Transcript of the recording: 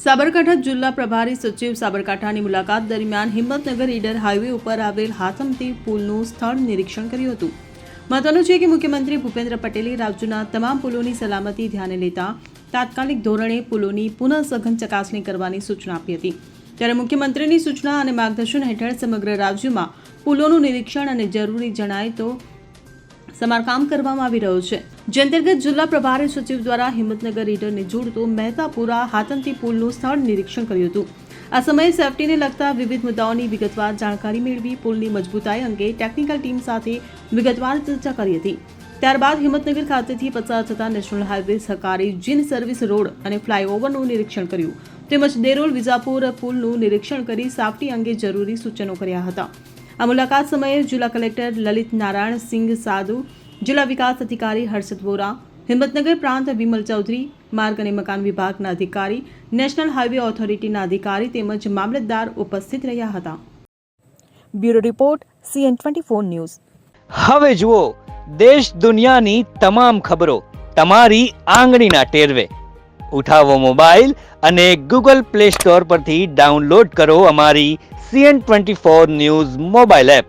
સાબરકાંઠા જિલ્લા પ્રભારી સચિવ સાબરકાંઠાની મુલાકાત દરમિયાન હિંમતનગર ઈડર હાઈવે ઉપર આવેલ હાથમતી પુલનું સ્થળ નિરીક્ષણ કર્યું હતું। મહત્વનું છે કે મુખ્યમંત્રી ભૂપેન્દ્ર પટેલે રાજ્યના તમામ પુલોની સલામતી ધ્યાને લેતા તાત્કાલિક ધોરણે પુલોની પુનઃ સઘન ચકાસણી કરવાની સૂચના આપી હતી। ત્યારે મુખ્યમંત્રીની સૂચના અને માર્ગદર્શન હેઠળ સમગ્ર રાજ્યમાં પુલોનું નિરીક્ષણ અને જરૂરી જણાય તો સમારકામ કરવામાં આવી રહ્યું છે। જે અંતર્ગત જિલ્લા પ્રભારી સચિવ દ્વારા હિંમતનગર ઈડરને જોડતો મહેતાપુરા હાથમતી પુલનું સ્થળ નિરીક્ષણ કર્યું હતું। આ સમયે સેફટીને લગતા વિવિધ મુદ્દાઓની વિગતવાર જાણકારી મેળવી પુલની મજબૂતાઈ અંગે ટેકનિકલ ટીમ સાથે વિગતવાર ચર્ચા કરી હતી। ત્યારબાદ હિંમતનગર ખાતેથી પસાર થતા નેશનલ હાઈવે સહકારી જીન સર્વિસ રોડ અને ફ્લાયઓવરનું નિરીક્ષણ કર્યું તેમજ દેરોલ વિજાપુર પુલનું નિરીક્ષણ કરી સેફટી અંગે જરૂરી સૂચનો કર્યા હતા। આ મુલાકાત સમયે જિલ્લા કલેક્ટર લલિત નારાયણ સિંઘ સાધુ, જિલ્લા વિકાસ અધિકારી હર્ષદ વોરા, હિંમતનગર પ્રાંત વિમલ ચૌધરી, માર્ગ અને મકાન વિભાગના અધિકારી, નેશનલ હાઈવે ઓથોરિટીના અધિકારી તેમજ મામલતદાર ઉપસ્થિત રહ્યા હતા। Bureau report CN24 news. હવે જુઓ દેશ દુનિયાની તમામ ખબરો તમારી આંગળીના ટેરવે। ઉઠાવો મોબાઈલ અને Google Play Store પરથી ડાઉનલોડ કરો અમારી CN24 ન્યૂઝ મોબાઈલ એપ।